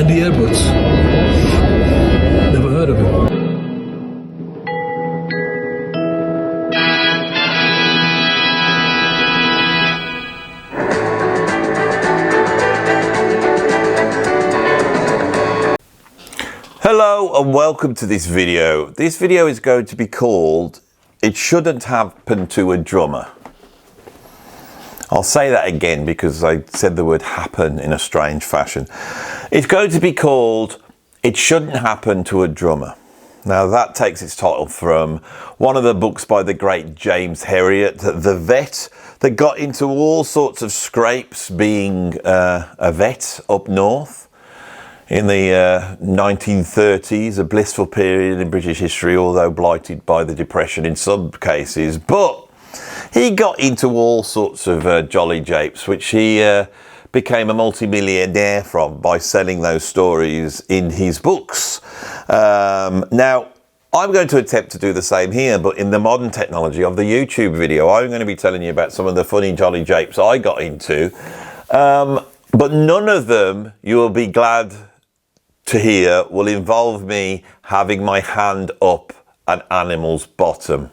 Andy Edwards. Never heard of him. Hello and welcome to this video. This video is going to be called "It Shouldn't Happen to a Drummer." I'll say that again because I said the word happen in a strange fashion. It's going to be called "It Shouldn't Happen to a Drummer." Now that takes its title from one of the books by the great James Herriot, the vet that got into all sorts of scrapes being a vet up north. In the 1930s, a blissful period in British history, although blighted by the Depression in some cases. But he got into all sorts of jolly japes, which he became a multi-millionaire from by selling those stories in his books. Now, I'm going to attempt to do the same here, but in the modern technology of the YouTube video, I'm going to be telling you about some of the funny jolly japes I got into. But none of them, you will be glad to hear, will involve me having my hand up an animal's bottom.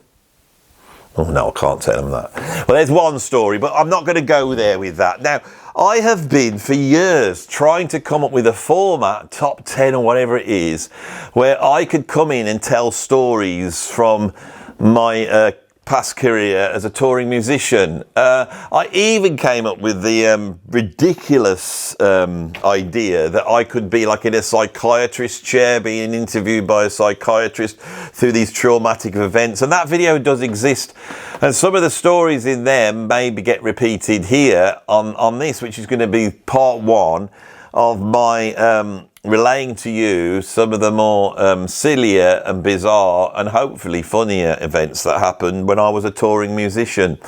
Oh no, I can't tell them that. Well, there's one story, but I'm not going to go there with that. Now, I have been for years trying to come up with a format, top 10 or whatever it is, where I could come in and tell stories from my past career as a touring musician. I even came up with the ridiculous idea that I could be like in a psychiatrist chair being interviewed by a psychiatrist through these traumatic events, and that video does exist, and some of the stories in there maybe get repeated here on this, which is going to be part one of my relaying to you some of the more sillier and bizarre and hopefully funnier events that happened when I was a touring musician.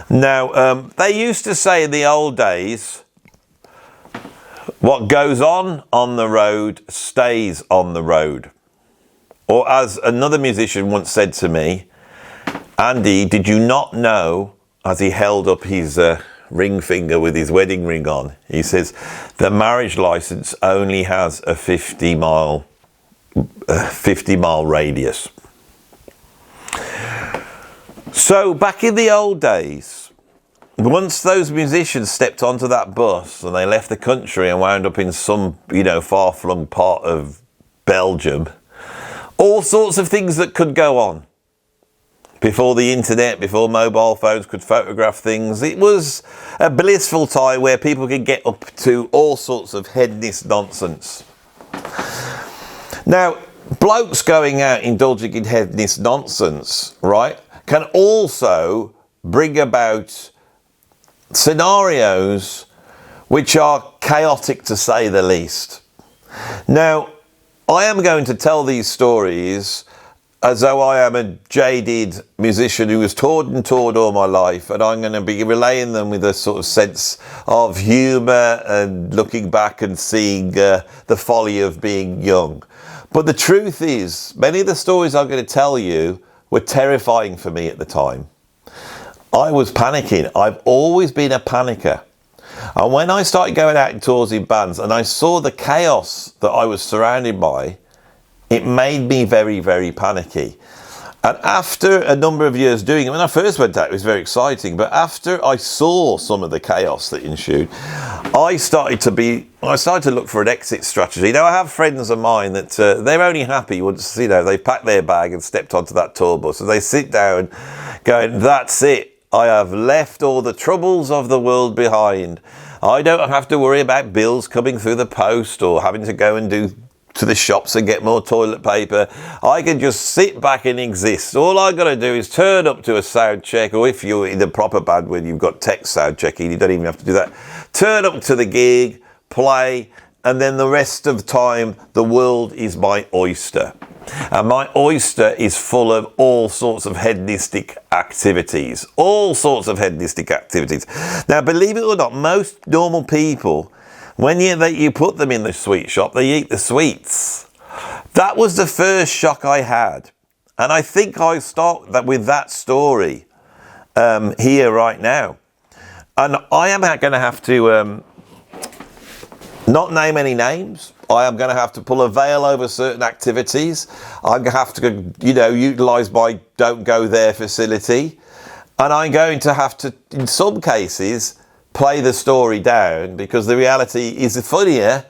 Now, they used to say in the old days, what goes on the road stays on the road. Or as another musician once said to me, "Andy, did you not know," as he held up his ring finger with his wedding ring on, he says, "the marriage license only has a 50 mile radius." So back in the old days, once those musicians stepped onto that bus and they left the country and wound up in some, far-flung part of Belgium, all sorts of things that could go on. Before the internet, before mobile phones could photograph things, it was a blissful time where people could get up to all sorts of hedonist nonsense. Now, blokes going out indulging in hedonist nonsense, right, can also bring about scenarios which are chaotic to say the least. Now, I am going to tell these stories as though I am a jaded musician who has toured and toured all my life, and I'm going to be relaying them with a sort of sense of humour and looking back and seeing the folly of being young. But the truth is, many of the stories I'm going to tell you were terrifying for me at the time. I was panicking. I've always been a panicker. And when I started going out in tours in bands and I saw the chaos that I was surrounded by, it made me very, very panicky. And after a number of years doing it, when I first went out, it was very exciting. But after I saw some of the chaos that ensued, I started to look for an exit strategy. Now, I have friends of mine that they're only happy once, they've packed their bag and stepped onto that tour bus. And they sit down going, "That's it. I have left all the troubles of the world behind. I don't have to worry about bills coming through the post or having to go and do to the shops and get more toilet paper. I can just sit back and exist. All I got to do is turn up to a sound check, or if you're in the proper band when you've got tech sound checking, you don't even have to do that. Turn up to the gig, play, and then the rest of the time, the world is my oyster. And my oyster is full of all sorts of hedonistic activities. All sorts of hedonistic activities. Now, believe it or not, most normal people, when you put them in the sweet shop, they eat the sweets. That was the first shock I had. And I think I start with that story here right now. And I am going to have to not name any names. I am going to have to pull a veil over certain activities. I'm going to have to, you know, utilise my don't go there facility. And I'm going to have to, in some cases, play the story down, because the reality is funnier,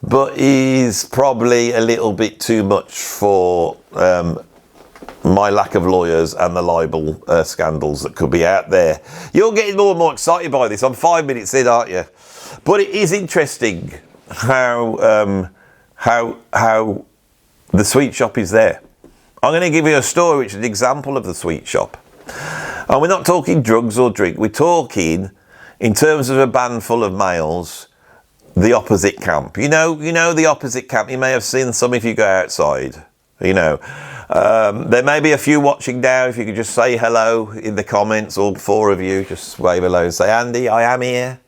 but is probably a little bit too much for my lack of lawyers and the libel scandals that could be out there. You're getting more and more excited by this. I'm 5 minutes in, aren't you? But it is interesting how the sweet shop is there. I'm going to give you a story which is an example of the sweet shop. And we're not talking drugs or drink. We're talking, in terms of a band full of males, the opposite camp. You know the opposite camp. You may have seen some if you go outside. You know, there may be a few watching now. If you could just say hello in the comments, all 4 of you, just wave hello and say, Andy, I am here.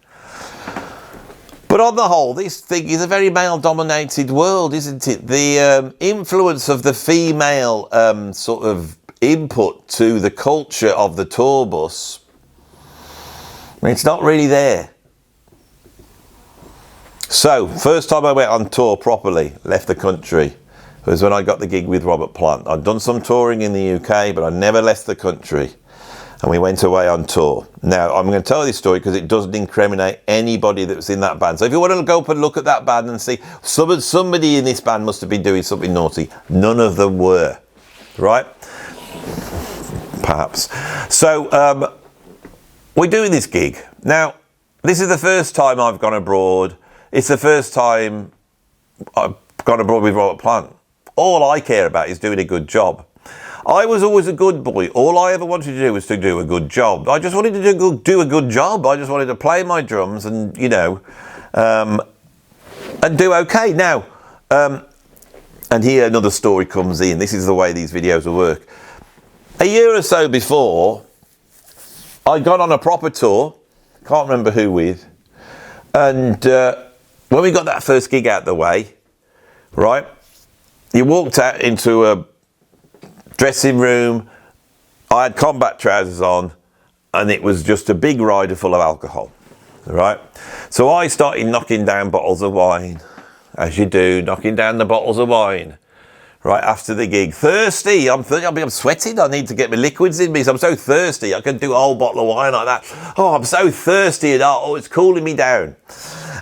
But on the whole, this thing is a very male-dominated world, isn't it? The influence of the female sort of input to the culture of the tour bus, it's not really there. So, first time I went on tour properly, left the country, was when I got the gig with Robert Plant. I'd done some touring in the UK, but I never left the country. And we went away on tour. Now, I'm going to tell this story because it doesn't incriminate anybody that was in that band. So if you want to go up and look at that band and see, somebody in this band must have been doing something naughty. None of them were, right? Perhaps. So, we're doing this gig. Now, this is the first time I've gone abroad. It's the first time I've gone abroad with Robert Plant. All I care about is doing a good job. I was always a good boy. All I ever wanted to do was to do a good job. I just wanted to do a good job. I just wanted to play my drums and, you know, and do okay. Now, and here another story comes in. This is the way these videos will work. A year or so before, I got on a proper tour. Can't remember who with. And when we got that first gig out the way, right, you walked out into a dressing room. I had combat trousers on, and it was just a big rider full of alcohol, right? So I started knocking down bottles of wine, as you do, knocking down the bottles of wine, right after the gig. Thirsty, I'm sweating. I need to get my liquids in me. So I'm so thirsty. I can do a whole bottle of wine like that. Oh, I'm so thirsty, and oh, it's cooling me down.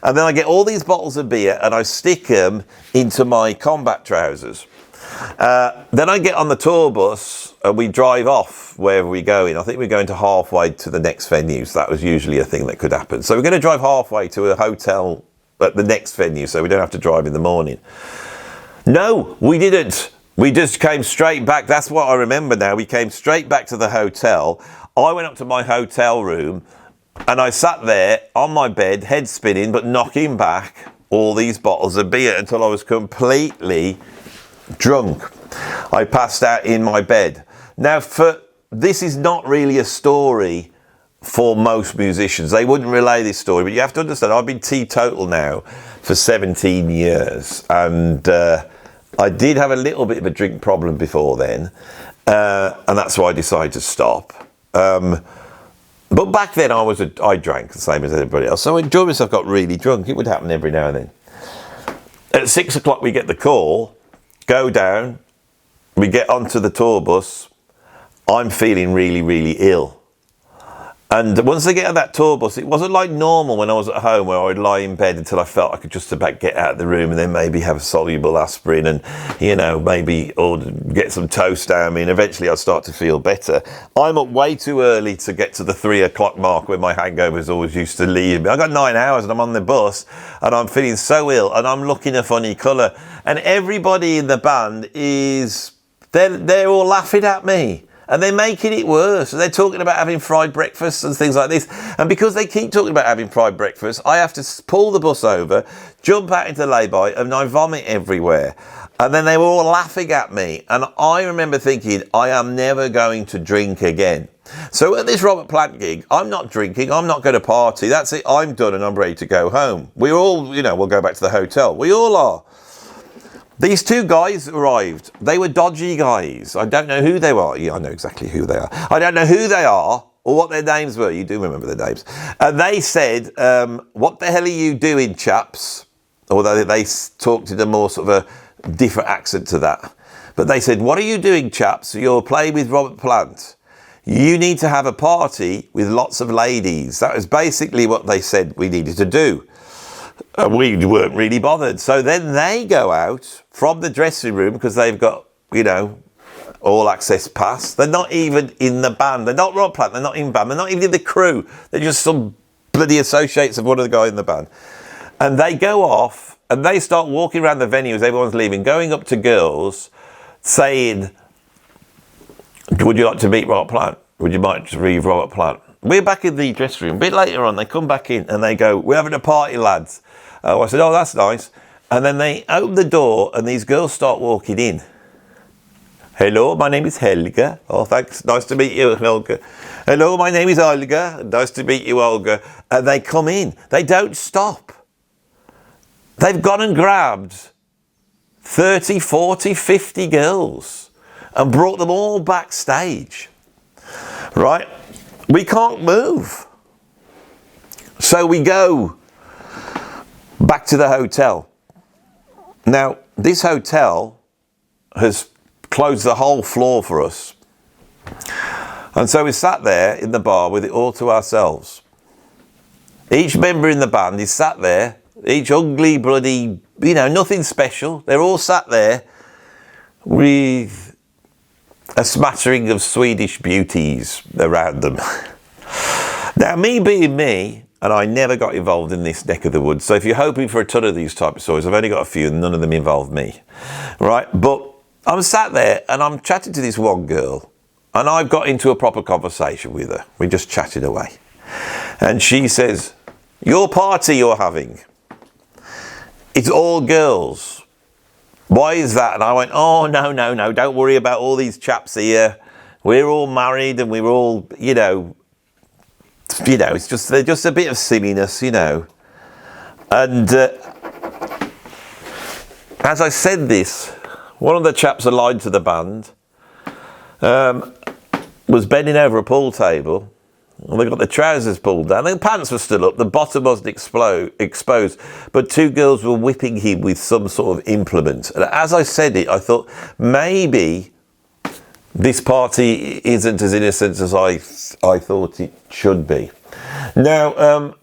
And then I get all these bottles of beer and I stick them into my combat trousers. Then I get on the tour bus and we drive off wherever we're going. I think we're going to halfway to the next venue. So that was usually a thing that could happen. So we're going to drive halfway to a hotel at the next venue so we don't have to drive in the morning. No, we didn't. We just came straight back. That's what I remember now. We came straight back to the hotel. I went up to my hotel room and I sat there on my bed, head spinning, but knocking back all these bottles of beer until I was completely drunk. I passed out in my bed. Now, this is not really a story for most musicians. They wouldn't relay this story, but you have to understand, I've been teetotal now for 17 years, and I did have a little bit of a drink problem before then, and that's why I decided to stop. But back then I drank the same as everybody else. So I enjoyed myself, got really drunk. It would happen every now and then. At 6 o'clock we get the call, go down, we get onto the tour bus. I'm feeling really, really ill. And once I get on that tour bus, it wasn't like normal when I was at home where I'd lie in bed until I felt I could just about get out of the room and then maybe have a soluble aspirin and, you know, maybe or get some toast down me and eventually I'd start to feel better. I'm up way too early to get to the 3 o'clock mark where my hangovers always used to leave me. I got 9 hours and I'm on the bus and I'm feeling so ill and I'm looking a funny colour. And everybody in the band they're all laughing at me. And they're making it worse. They're talking about having fried breakfast and things like this. And because they keep talking about having fried breakfast, I have to pull the bus over, jump out into lay-by, and I vomit everywhere. And then they were all laughing at me. And I remember thinking, I am never going to drink again. So at this Robert Plant gig, I'm not drinking. I'm not going to party. That's it. I'm done and I'm ready to go home. We're all, we'll go back to the hotel. We all are. These two guys arrived. They were dodgy guys. I don't know who they were. Yeah, I know exactly who they are. I don't know who they are or what their names were. You do remember their names. And they said, what the hell are you doing, chaps? although they talked in a more sort of a different accent to that. But they said, what are you doing, chaps? You're playing with Robert Plant. You need to have a party with lots of ladies. That was basically what they said we needed to do. And we weren't really bothered. So then they go out from the dressing room because they've got, you know, all access pass. They're not even in the band. They're not Robert Plant. They're not in band. They're not even in the crew. They're just some bloody associates of one of the guys in the band. And they go off and they start walking around the venue as everyone's leaving, going up to girls saying, would you like to meet Robert Plant? Would you like to read Robert Plant? We're back in the dressing room. A bit later on, they come back in and they go, we're having a party, lads. I said, oh, that's nice. And then they open the door and these girls start walking in. Hello, my name is Helga. Oh, thanks. Nice to meet you, Helga. Hello, my name is Olga. Nice to meet you, Olga. And they come in. They don't stop. They've gone and grabbed 30, 40, 50 girls and brought them all backstage. Right? We can't move. So we go back to the hotel. Now, this hotel has closed the whole floor for us. And so we sat there in the bar with it all to ourselves. Each member in the band is sat there, each ugly, bloody, you know, nothing special. They're all sat there with a smattering of Swedish beauties around them. Now, me being me, and I never got involved in this neck of the woods, so if you're hoping for a ton of these type of stories, I've only got a few and none of them involve me, right? But I'm sat there and I'm chatting to this one girl and I've got into a proper conversation with her. We just chatted away. And she says, your party you're having, it's all girls. Why is that? And I went, oh, no, don't worry about all these chaps here. We're all married and we're all, you know, it's just, they're just a bit of silliness, you know. And as I said this, one of the chaps aligned to the band was bending over a pool table. And they got the trousers pulled down. The pants were still up. The bottom wasn't exposed. But two girls were whipping him with some sort of implement. And as I said it, I thought, maybe this party isn't as innocent as I thought it should be. Now,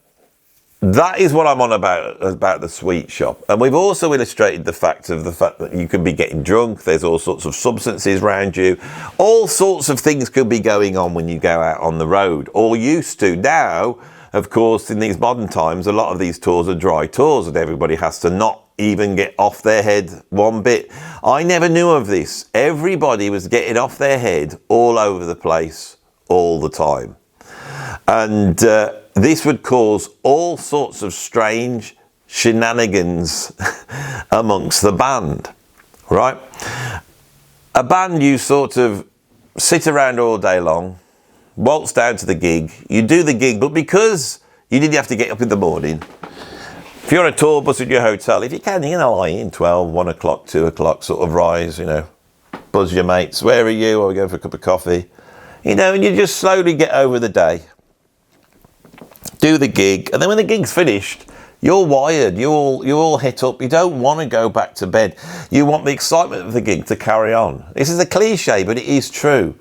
that is what I'm on about the sweet shop. And we've also illustrated the fact that you can be getting drunk. There's all sorts of substances around you. All sorts of things could be going on when you go out on the road, or used to. Now, of course, in these modern times, a lot of these tours are dry tours and everybody has to not even get off their head one bit. I never knew of this. Everybody was getting off their head all over the place all the time. And this would cause all sorts of strange shenanigans amongst the band, right? A band, you sort of sit around all day long, waltz down to the gig, you do the gig, but because you didn't have to get up in the morning, if you're on a tour bus at your hotel, if you can, you're gonna lie in 12, 1 o'clock, 2 o'clock, sort of rise, you know, buzz your mates, where are you? Or we go for a cup of coffee, you know, and you just slowly get over the day. Do the gig, and then when the gig's finished, you're wired, you're all hit up, you don't want to go back to bed. You want the excitement of the gig to carry on. This is a cliche, but it is true.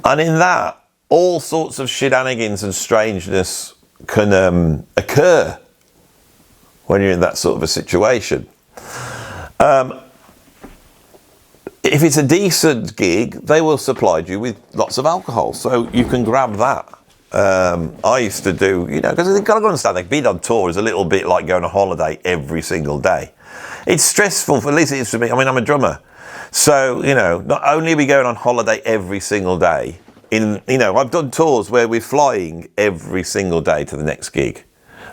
And in that, all sorts of shenanigans and strangeness can occur when you're in that sort of a situation. If it's a decent gig, they will supply you with lots of alcohol, so you can grab that. I used to do, you know, because you've got to understand, like, being on tour is a little bit like going on holiday every single day. It's stressful, at least it is for me. I mean, I'm a drummer. So, you know, not only are we going on holiday every single day, you know, I've done tours where we're flying every single day to the next gig.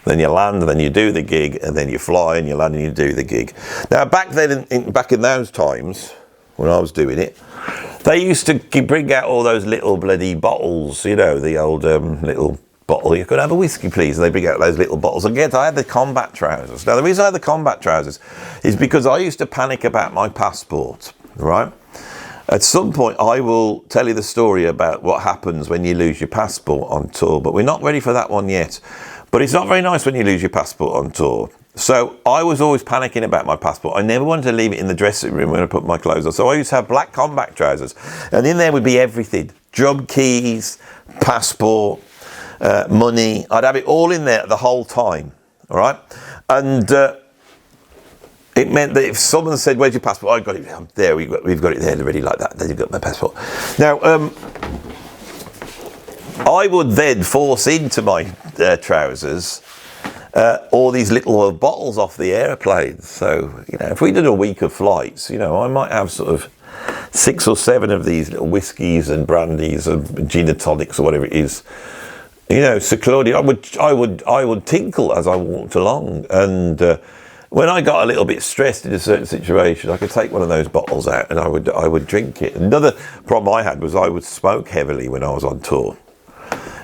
Then you land, and then you do the gig, and then you fly, and you land, and you do the gig. Now, back then, back in those times, when I was doing it, they used to bring out all those little bloody bottles, you know, the old little bottle. You could have a whiskey, please. And they bring out those little bottles. And I had the combat trousers. Now, the reason I had the combat trousers is because I used to panic about my passport, right? At some point, I will tell you the story about what happens when you lose your passport on tour, but we're not ready for that one yet. But it's not very nice when you lose your passport on tour. So I was always panicking about my passport. I never wanted to leave it in the dressing room when I put my clothes on. So I used to have black combat trousers. And in there would be everything. Job keys, passport, money. I'd have it all in there the whole time. All right? And it meant that if someone said, "Where's your passport?" "I got it there. We've got it there already," like that. Then you've got my passport. Now, I would then force into my trousers all these little bottles off the airplane. So, if we did a week of flights, I might have sort of 6 or 7 of these little whiskies and brandies and gin and tonics or whatever it is. Secluded. I would tinkle as I walked along, and when I got a little bit stressed in a certain situation, I could take one of those bottles out and I would drink it. Another problem I had was I would smoke heavily when I was on tour.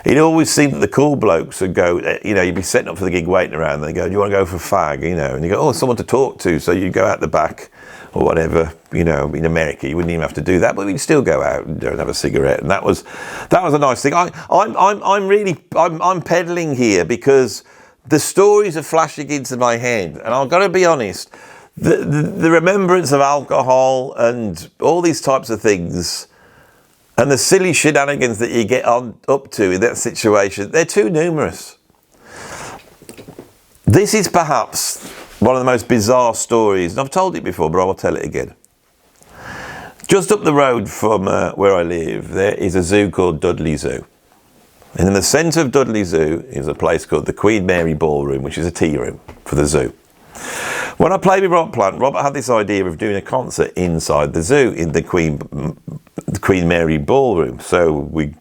It always seemed that the cool blokes would go, you'd be setting up for the gig waiting around, and they go, "Do you want to go for a fag?" And you go, "Oh, someone to talk to." So you'd go out the back or whatever. In America, you wouldn't even have to do that, but we'd still go out and have a cigarette, and that was a nice thing. I'm peddling here because the stories are flashing into my head, and I've got to be honest, the remembrance of alcohol and all these types of things and the silly shenanigans that you get up to in that situation, they're too numerous. This is perhaps one of the most bizarre stories, and I've told it before, but I will tell it again. Just up the road from where I live, there is a zoo called Dudley Zoo. And in the centre of Dudley Zoo is a place called the Queen Mary Ballroom, which is a tea room for the zoo. When I played with Robert Plant, Robert had this idea of doing a concert inside the zoo in the Queen Mary Ballroom. So we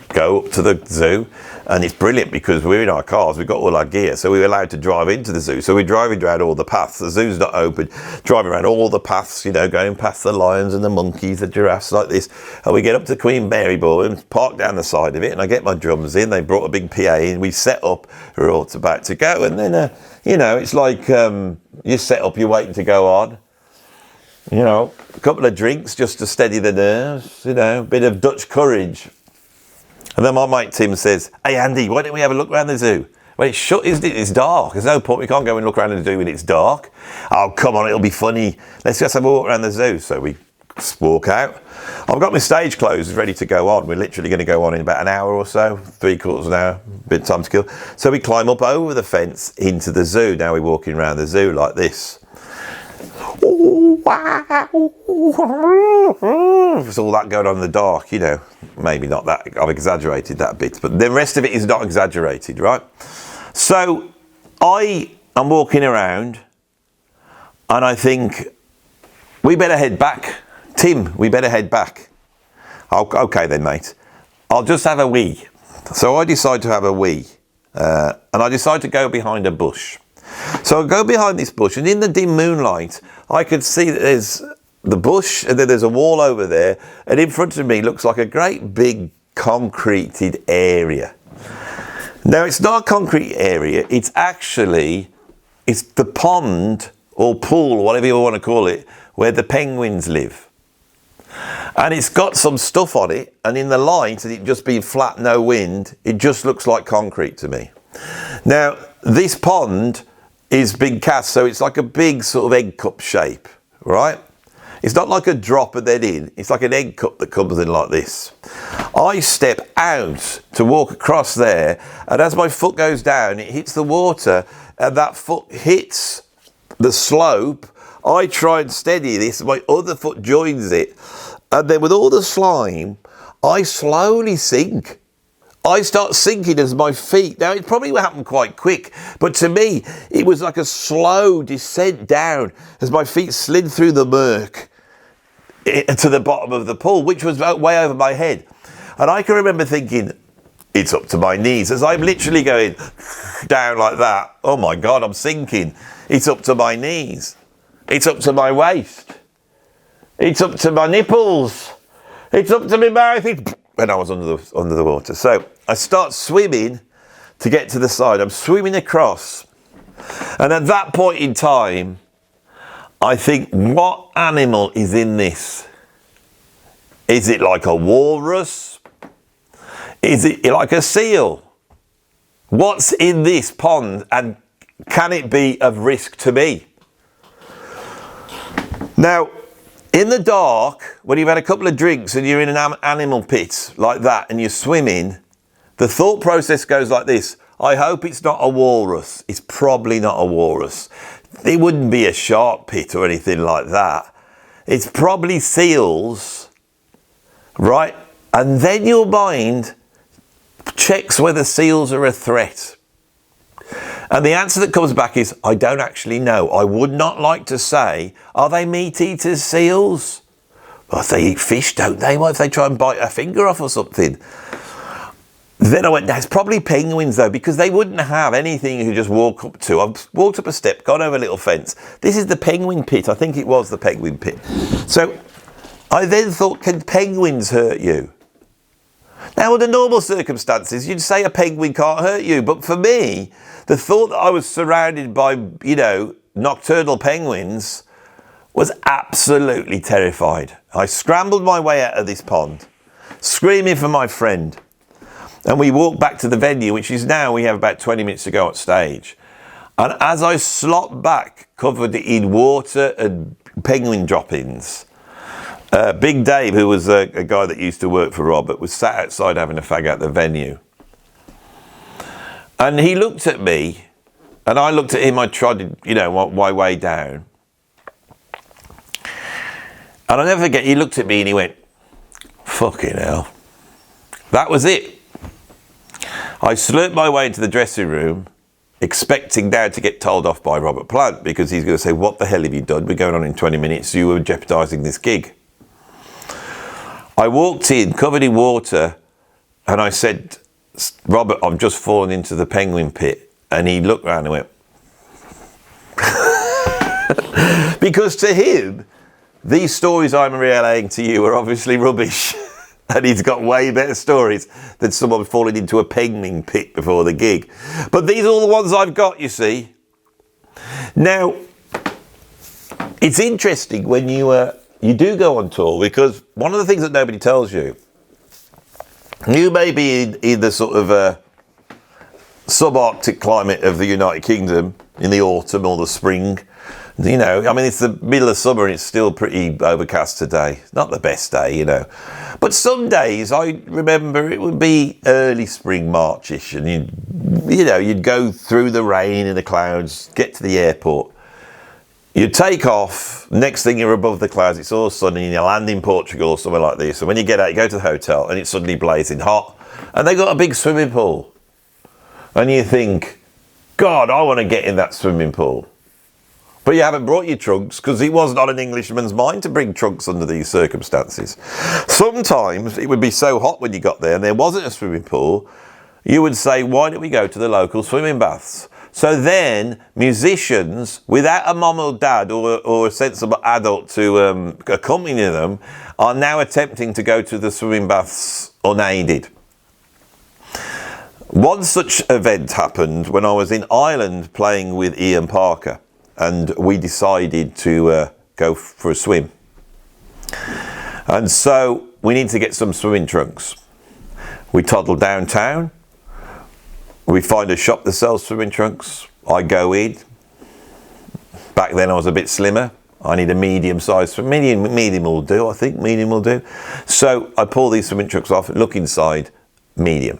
go up to the zoo, and it's brilliant because we're in our cars, we've got all our gear, so we're allowed to drive into the zoo. So we're driving around all the paths. The zoo's not open, driving around all the paths, going past the lions and the monkeys, the giraffes, like this. And we get up to Queen Mary Ballroom, park down the side of it, and I get my drums in. They brought a big PA in, we set up, we're all about to go, and then it's like you set up, you're waiting to go on. A couple of drinks just to steady the nerves, a bit of Dutch courage. And then my mate Tim says, "Hey Andy, why don't we have a look around the zoo?" "Well, it's shut, isn't it? It's dark. There's no point. We can't go and look around the zoo when it's dark." "Oh, come on, it'll be funny. Let's just have a walk around the zoo." So we walk out. I've got my stage clothes ready to go on. We're literally going to go on in about an hour or so, 3/4 an hour, bit of time to kill. So we climb up over the fence into the zoo. Now we're walking around the zoo like this. There's all that going on in the dark, maybe not that, I've exaggerated that bit, but the rest of it is not exaggerated, right? So I am walking around and I think, we better head back. Tim, we better head back. Okay then, mate. I'll just have a wee. So I decide to have a wee, and I decide to go behind a bush. So I go behind this bush, and in the dim moonlight, I could see that there's the bush, and then there's a wall over there, and in front of me looks like a great big concreted area. Now, it's not a concrete area, it's the pond or pool, or whatever you want to call it, where the penguins live. And it's got some stuff on it, and in the light, and it just being flat, no wind, it just looks like concrete to me. Now, this pond is been cast, so it's like a big sort of egg cup shape, right? It's not like a drop and then in, it's like an egg cup that comes in like this. I step out to walk across there, and as my foot goes down, it hits the water, and that foot hits the slope. I try and steady this, my other foot joins it, and then with all the slime, I slowly sink. I start sinking as my feet, now it probably happened quite quick, but to me, it was like a slow descent down as my feet slid through the murk to the bottom of the pool, which was way over my head. And I can remember thinking, it's up to my knees, as I'm literally going down like that. Oh my God, I'm sinking. It's up to my knees. It's up to my waist. It's up to my nipples. It's up to my mouth. When I was under the water. So I start swimming to get to the side. I'm swimming across. And at that point in time, I think, what animal is in this? Is it like a walrus? Is it like a seal? What's in this pond? And can it be of risk to me? Now, in the dark, when you've had a couple of drinks and you're in an animal pit like that and you're swimming, the thought process goes like this. I hope it's not a walrus. It's probably not a walrus. It wouldn't be a shark pit or anything like that. It's probably seals, right? And then your mind checks whether seals are a threat. And the answer that comes back is, I don't actually know. I would not like to say, are they meat eaters, seals? Well, they eat fish, don't they? What if they try and bite a finger off or something? Then I went, that's probably penguins though, because they wouldn't have anything you could just walk up to. I've walked up a step, gone over a little fence. This is the penguin pit. I think it was the penguin pit. So I then thought, can penguins hurt you? Now, under normal circumstances, you'd say a penguin can't hurt you. But for me, the thought that I was surrounded by, nocturnal penguins was absolutely terrified. I scrambled my way out of this pond, screaming for my friend. And we walked back to the venue, which is now, we have about 20 minutes to go on stage. And as I slopped back, covered in water and penguin droppings, Big Dave, who was a guy that used to work for Robert, was sat outside having a fag at the venue. And he looked at me, and I looked at him. I trotted, my way down. And I'll never forget, he looked at me and he went, fucking hell. That was it. I slurped my way into the dressing room, expecting now to get told off by Robert Plant, because he's going to say, what the hell have you done? We're going on in 20 minutes. You were jeopardising this gig. I walked in, covered in water, and I said, Robert, I've just fallen into the penguin pit. And he looked around and went, because to him, these stories I'm relaying to you are obviously rubbish. And he's got way better stories than someone falling into a penguin pit before the gig. But these are all the ones I've got, you see. Now, it's interesting when you do go on tour, because one of the things that nobody tells you, you may be in the sort of subarctic climate of the United Kingdom in the autumn or the spring. It's the middle of summer and it's still pretty overcast today. Not the best day, But some days, I remember it would be early spring, March-ish, and you'd go through the rain and the clouds, get to the airport. You'd take off, next thing you're above the clouds, it's all sunny, and you land in Portugal or somewhere like this. And when you get out, you go to the hotel and it's suddenly blazing hot. And they got a big swimming pool. And you think, God, I want to get in that swimming pool. But you haven't brought your trunks, because it was not an Englishman's mind to bring trunks under these circumstances. Sometimes it would be so hot when you got there and there wasn't a swimming pool, you would say, why don't we go to the local swimming baths? So then musicians, without a mum or dad or a sensible adult to accompany them, are now attempting to go to the swimming baths unaided. One such event happened when I was in Ireland playing with Ian Parker. And we decided to go for a swim. And so we need to get some swimming trunks. We toddle downtown. We find a shop that sells swimming trunks. I go in. Back then I was a bit slimmer. I need a medium size. Medium will do, I think. Medium will do. So I pull these swimming trunks off, look inside, medium.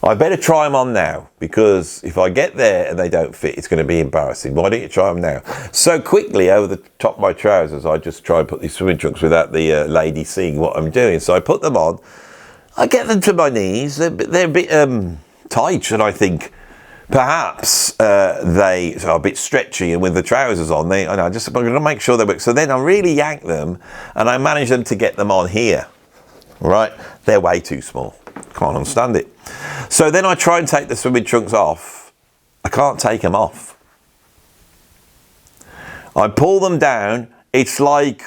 I better try them on now, because if I get there and they don't fit, it's going to be embarrassing. Why don't you try them now? So quickly, over the top of my trousers, I just try and put these swimming trunks without the lady seeing what I'm doing. So I put them on. I get them to my knees. They're a bit tight, and I think perhaps they are a bit stretchy, and with the trousers on, I'm going to make sure they work. So then I really yank them, and I manage them to get them on here. Right? They're way too small. Can't understand it. So then I try and take the swimming trunks off. I can't take them off. I pull them down. It's like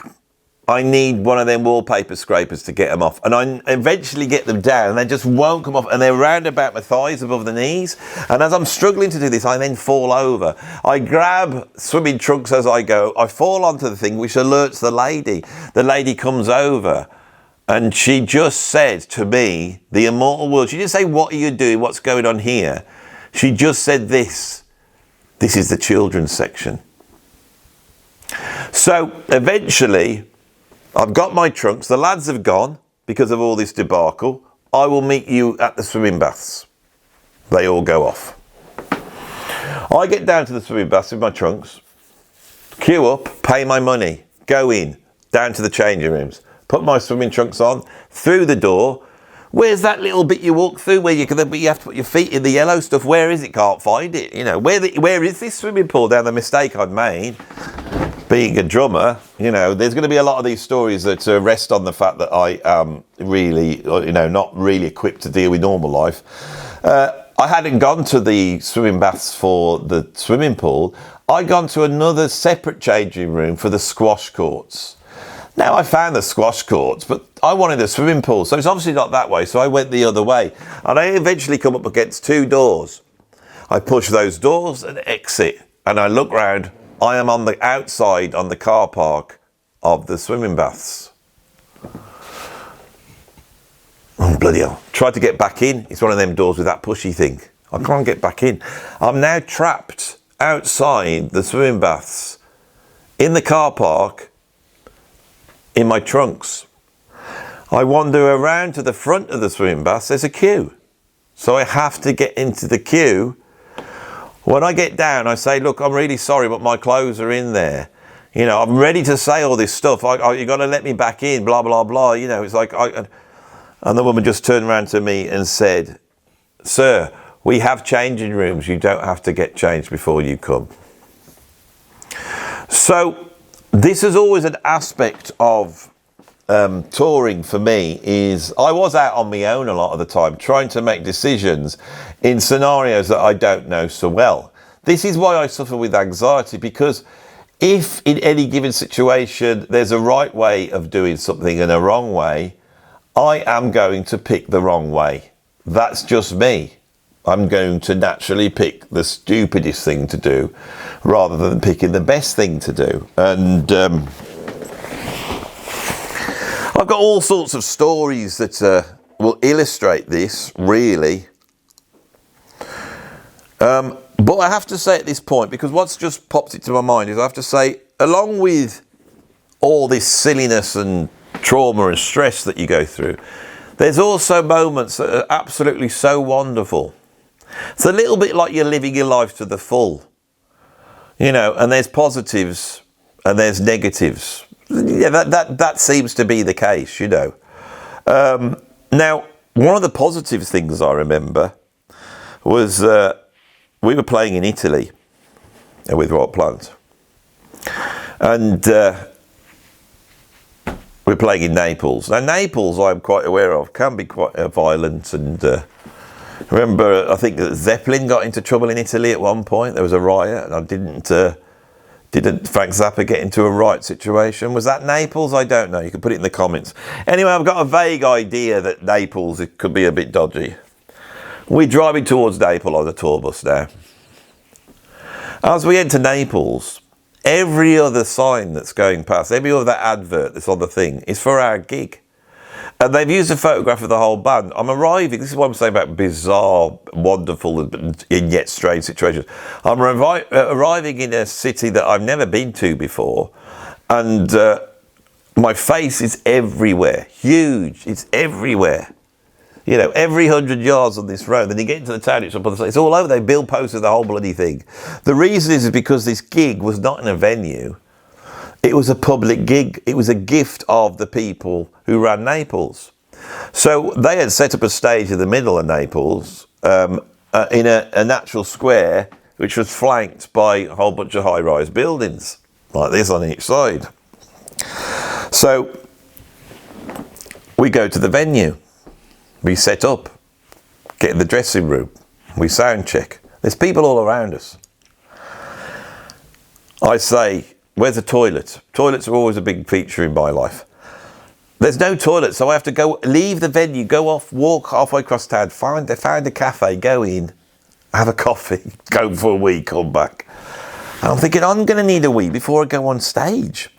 I need one of them wallpaper scrapers to get them off. And I eventually get them down and they just won't come off. And they're round about my thighs above the knees. And as I'm struggling to do this, I then fall over. I grab swimming trunks as I go. I fall onto the thing, which alerts the lady. The lady comes over. And she just said to me the immortal words. She didn't say, what are you doing? What's going on here? She just said this. This is the children's section. So eventually, I've got my trunks. The lads have gone because of all this debacle. I will meet you at the swimming baths. They all go off. I get down to the swimming baths with my trunks, queue up, pay my money, go in, down to the changing rooms, put my swimming trunks on, through the door. Where's that little bit you walk through where you have to put your feet in the yellow stuff? Where is it? Can't find it. You know, where is this swimming pool? Down the mistake I'd made. Being a drummer, you know, there's going to be a lot of these stories that rest on the fact that I am really, you know, not really equipped to deal with normal life. I hadn't gone to the swimming baths for the swimming pool. I'd gone to another separate changing room for the squash courts. Now, I found the squash courts, but I wanted a swimming pool, so it's obviously not that way, so I went the other way. And I eventually come up against two doors. I push those doors and exit, and I look round. I am on the outside on the car park of the swimming baths. Oh, bloody hell. Tried to get back in. It's one of them doors with that pushy thing. I can't get back in. I'm now trapped outside the swimming baths in the car park in my trunks. I wander around to the front of the swimming baths. There's a queue. So I have to get into the queue. When I get down, I say, look, I'm really sorry, but my clothes are in there. You know, I'm ready to say all this stuff. You got to let me back in, blah, blah, blah. You know, it's like, and the woman just turned around to me and said, sir, we have changing rooms. You don't have to get changed before you come. So this is always an aspect of touring for me. Is I was out on my own a lot of the time, trying to make decisions in scenarios that I don't know so well. This is why I suffer with anxiety, because if in any given situation there's a right way of doing something and a wrong way, I am going to pick the wrong way. That's just me. I'm going to naturally pick the stupidest thing to do rather than picking the best thing to do. And I've got all sorts of stories that will illustrate this, really. But I have to say at this point, because what's just popped into my mind is I have to say, along with all this silliness and trauma and stress that you go through, there's also moments that are absolutely so wonderful. It's a little bit like you're living your life to the full, you know, and there's positives and there's negatives. Yeah, that seems to be the case, you know. Now, one of the positive things I remember was we were playing in Italy with Rock Plant, and we're playing in Naples. Now, Naples, I'm quite aware of, can be quite violent. And remember, I think that Zeppelin got into trouble in Italy at one point. There was a riot, and I didn't Frank Zappa get into a riot situation? Was that Naples? I don't know. You can put it in the comments. Anyway, I've got a vague idea that Naples, it could be a bit dodgy. We're driving towards Naples on a tour bus now. As we enter Naples, every other sign that's going past, every other advert that's on the thing is for our gig. And they've used a photograph of the whole band. I'm arriving, this is what I'm saying about bizarre, wonderful, and yet strange situations. I'm arriving in a city that I've never been to before, and my face is everywhere, huge, it's everywhere. You know, every 100 yards on this road. Then you get into the town, it's all over. They build posters, the whole bloody thing. The reason is because this gig was not in a venue. It was a public gig. It was a gift of the people who ran Naples. So they had set up a stage in the middle of Naples in a natural square, which was flanked by a whole bunch of high-rise buildings, like this on each side. So we go to the venue. We set up, get in the dressing room, we sound check. There's people all around us. I say, where's the toilet? Toilets are always a big feature in my life. There's no toilet, so I have to go, leave the venue, go off, walk halfway across town, find a cafe, go in, have a coffee, go for a wee, come back. And I'm thinking, I'm going to need a wee before I go on stage.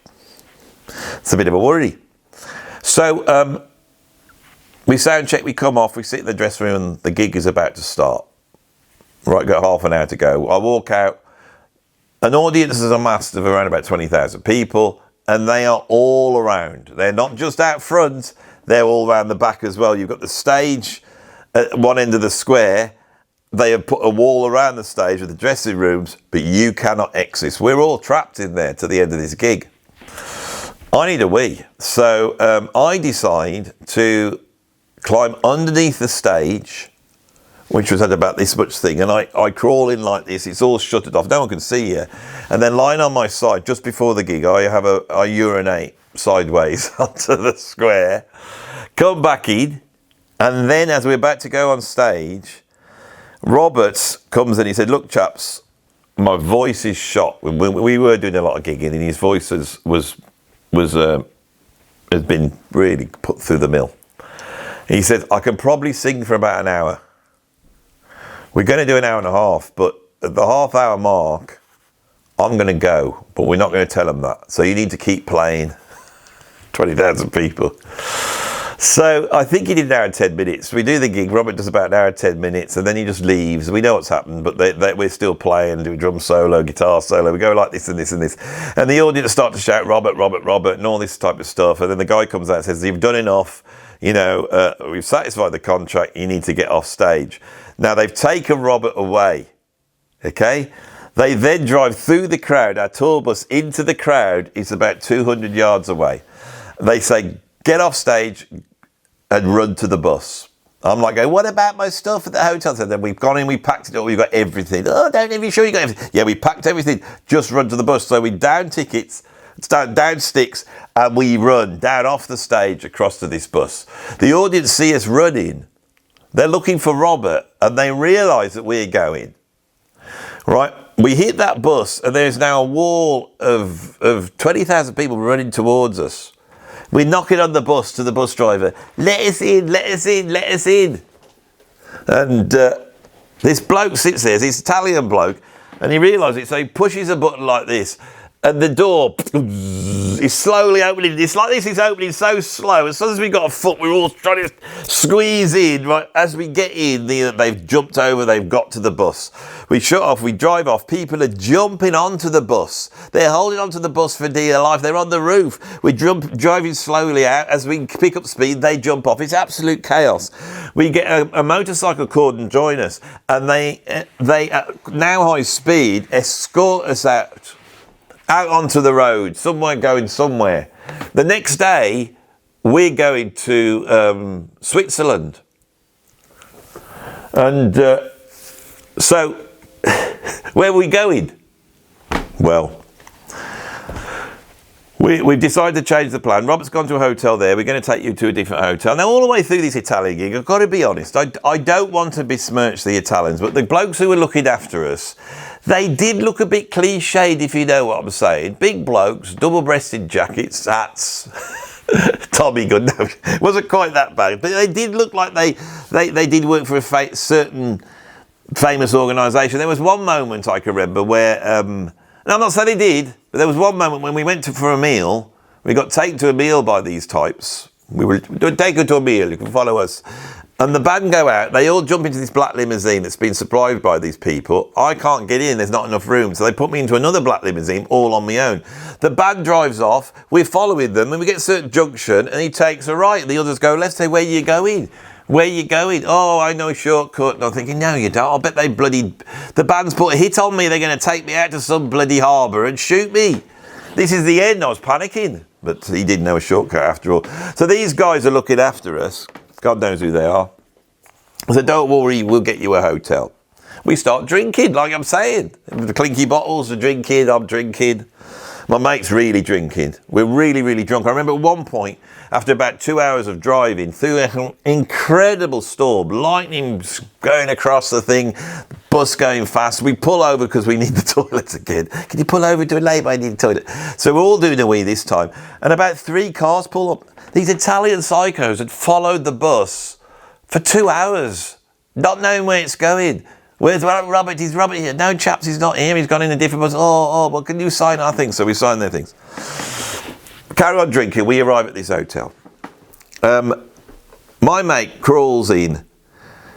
It's a bit of a worry. So, we sound check, we come off, we sit in the dressing room, and the gig is about to start. Right, got half an hour to go. I walk out, An audience is amassed of around about 20,000 people, and they are all around. They're not just out front, they're all around the back as well. You've got the stage at one end of the square. They have put a wall around the stage with the dressing rooms, but you cannot exit. We're all trapped in there to the end of this gig. I need a wee. So I decide to climb underneath the stage, which was at about this much thing, and I crawl in like this. It's all shuttered off. No one can see you. And then lying on my side, just before the gig, I urinate sideways onto the square, come back in, and then as we're about to go on stage, Roberts comes in. He said, "Look, chaps, my voice is shot." We were doing a lot of gigging, and his voice has been really put through the mill. He said, "I can probably sing for about an hour. We're going to do an hour and a half, but at the half-hour mark, I'm going to go, but we're not going to tell them that. So you need to keep playing." 20,000 people. So I think he did an hour and 10 minutes. We do the gig. Robert does about an hour and 10 minutes, and then he just leaves. We know what's happened, but we're still playing, do drum solo, guitar solo. We go like this and this and this. And the audience start to shout, "Robert, Robert, Robert," and all this type of stuff. And then the guy comes out and says, "You've done enough. You know, we've satisfied the contract. You need to get off stage." Now, they've taken Robert away. Okay? They then drive through the crowd. Our tour bus into the crowd is about 200 yards away. They say, "Get off stage and run to the bus." I'm like, "What about my stuff at the hotel?" So then we've gone in, we packed it up, we've got everything. "Oh, don't even sure you got everything." "Yeah, we packed everything. Just run to the bus." So we down tickets, down sticks, and we run down off the stage across to this bus. The audience see us running. They're looking for Robert, and they realise that we're going. Right? We hit that bus, and there's now a wall of 20,000 people running towards us. We're knocking on the bus to the bus driver. "Let us in, let us in, let us in." And this bloke sits there, this Italian bloke, and he realises it, so he pushes a button like this, and the door is slowly opening. It's like this, it's opening so slow. As soon as we've got a foot, we're all trying to squeeze in. Right, as we get in, they've jumped over, they've got to the bus. We shut off, we drive off. People are jumping onto the bus. They're holding onto the bus for dear life. They're on the roof. We're driving slowly out. As we pick up speed, they jump off. It's absolute chaos. We get a motorcycle cordon join us, and they at now high speed escort us out onto the road, somewhere going somewhere. The next day, we're going to Switzerland. And so, where are we going? Well, we've decided to change the plan. Robert's gone to a hotel there. We're going to take you to a different hotel. Now, all the way through this Italian gig, I've got to be honest, I don't want to besmirch the Italians, but the blokes who were looking after us, they did look a bit cliched, if you know what I'm saying. Big blokes, double-breasted jackets, hats, Tommy gun. No, it wasn't quite that bad, but they did look like they did work for a certain famous organisation. There was one moment I can remember where, and I'm not saying they did, but there was one moment when we went for a meal. We got taken to a meal by these types. We were taken to a meal, you can follow us. And the band go out, they all jump into this black limousine that's been supplied by these people. I can't get in, there's not enough room. So they put me into another black limousine, all on my own. The band drives off, we're following them, and we get to a certain junction, and he takes a right, and the others go left. Say, "Where are you going? Where are you going?" "Oh, I know a shortcut." And I'm thinking, "No, you don't. I bet the band's put a hit on me. They're going to take me out to some bloody harbour and shoot me. This is the end." I was panicking, but he didn't know a shortcut after all. So these guys are looking after us. God knows who they are. I said, "Don't worry, we'll get you a hotel." We start drinking, like I'm saying. The clinky bottles are drinking, I'm drinking. My mate's really drinking. We're really, really drunk. I remember at one point, after about 2 hours of driving through an incredible storm, lightning going across the thing, bus going fast, we pull over because we need the toilet again. "Can you pull over to a lane? I need the toilet." So we're all doing a wee this time. And about 3 cars pull up. These Italian psychos had followed the bus for 2 hours, not knowing where it's going. "Where's Robert? He's Robert here." "No, chaps, he's not here. He's gone in a different bus." Oh, well, can you sign our things?" So we sign their things. Carry on drinking. We arrive at this hotel. My mate crawls in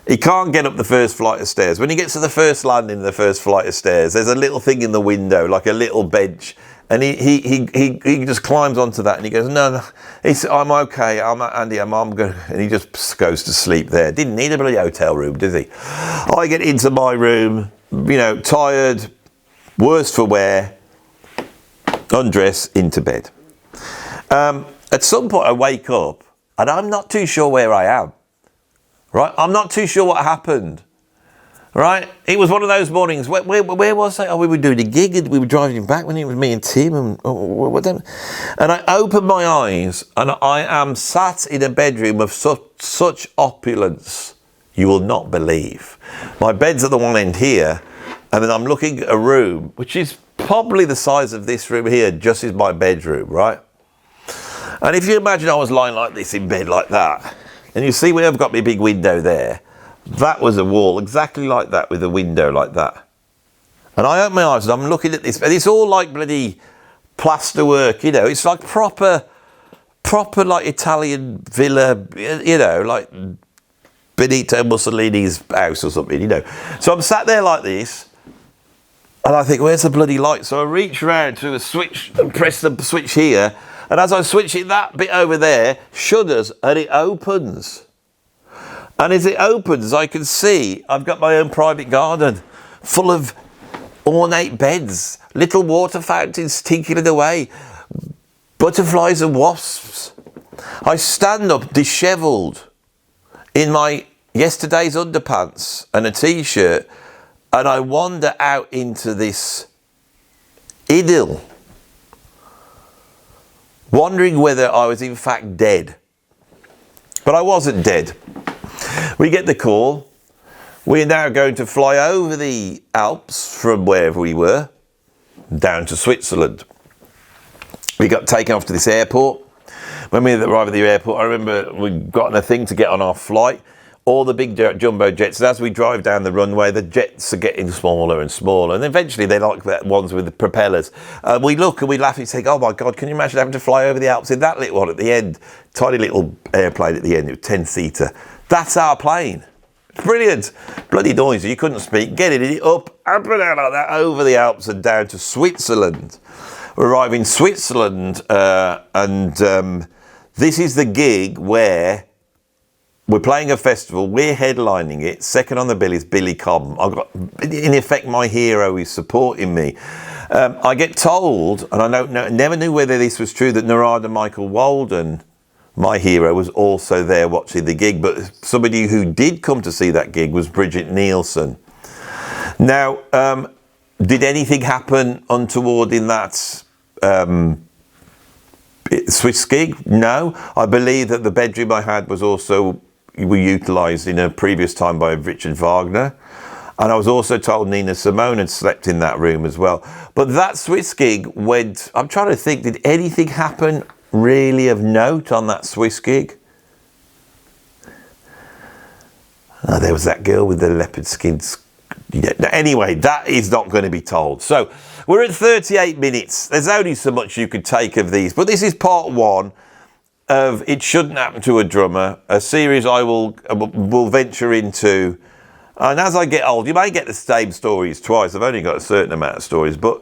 He can't get up the first flight of stairs. When he gets to the first landing, the first flight of stairs, there's a little thing in the window, like a little bench. And he just climbs onto that and he goes, no. He said, I'm okay. Andy, I'm good. And he just goes to sleep there. Didn't need a bloody hotel room, does he? I get into my room, you know, tired, worse for wear, undress, into bed. At some point I wake up and I'm not too sure where I am. Right, I'm not too sure what happened. Right, it was one of those mornings. Where was I? Oh, we were doing a gig and we were driving back when it was me and Tim and I opened my eyes and I am sat in a bedroom of such opulence you will not believe. My bed's at the one end here, and then I'm looking at a room which is probably the size of this room here, just as my bedroom, right? And if you imagine I was lying like this in bed like that. And you see where I've got my big window there? That was a wall exactly like that with a window like that. And I open my eyes and I'm looking at this, and it's all like bloody plasterwork, you know. It's like proper like Italian villa, you know, like Benito Mussolini's house or something, you know. So I'm sat there like this, and I think, where's the bloody light? So I reach around to the switch and press the switch here. And as I switch it, that bit over there shudders and it opens. And as it opens, I can see I've got my own private garden full of ornate beds, little water fountains tinkling away, butterflies and wasps. I stand up dishevelled in my yesterday's underpants and a t-shirt, and I wander out into this idyll, wondering whether I was in fact dead. But I wasn't dead. We get the call. We're now going to fly over the Alps from wherever we were down to Switzerland. We got taken off to this airport. When we arrived at the airport, I remember we got on a thing to get on our flight. All the big jumbo jets, and as we drive down the runway, the jets are getting smaller and smaller, and eventually they're like the ones with the propellers. We look and we laugh and say, oh my God, can you imagine having to fly over the Alps in that little one at the end? Tiny little airplane at the end, it was 10-seater. That's our plane. Brilliant. Bloody noisy, you couldn't speak. Getting it up and down like that over the Alps and down to Switzerland. We arrive in Switzerland, and this is the gig where we're playing a festival, we're headlining it. Second on the bill is Billy Cobham. I've got, in effect, my hero is supporting me. I get told, and I never knew whether this was true, that Narada Michael Walden, my hero, was also there watching the gig. But somebody who did come to see that gig was Bridget Nielsen. Now, did anything happen untoward in that Swiss gig? No. I believe that the bedroom I had was also utilised in a previous time by Richard Wagner, and I was also told Nina Simone had slept in that room as well. But that Swiss gig went, I'm trying to think, did anything happen really of note on that Swiss gig? Oh, there was that girl with the leopard skins. Yeah. Anyway, that is not going to be told. So we're at 38 minutes. There's only so much you could take of these, but this is part one of It Shouldn't Happen to a Drummer, a series I will venture into. And as I get old, you may get the same stories twice. I've only got a certain amount of stories, but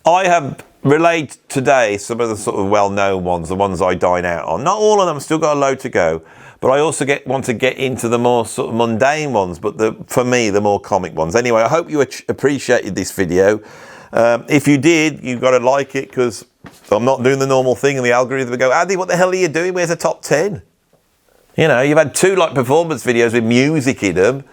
I have relayed today some of the sort of well-known ones, the ones I dine out on. Not all of them, still got a load to go, but I also want to get into the more sort of mundane ones, but for me, the more comic ones. Anyway, I hope you appreciated this video. If you did, you've got to like it, because I'm not doing the normal thing and the algorithm will go, Andy, what the hell are you doing? Where's the top 10? You know, you've had 2 like performance videos with music in them,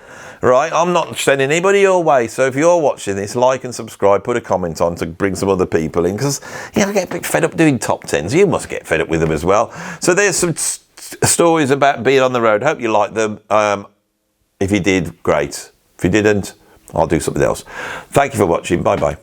right? I'm not sending anybody your way. So if you're watching this, like and subscribe, put a comment on to bring some other people in, because I get a bit fed up doing top 10s. You must get fed up with them as well. So there's some stories about being on the road. Hope you like them. If you did, great. If you didn't, I'll do something else. Thank you for watching. Bye bye.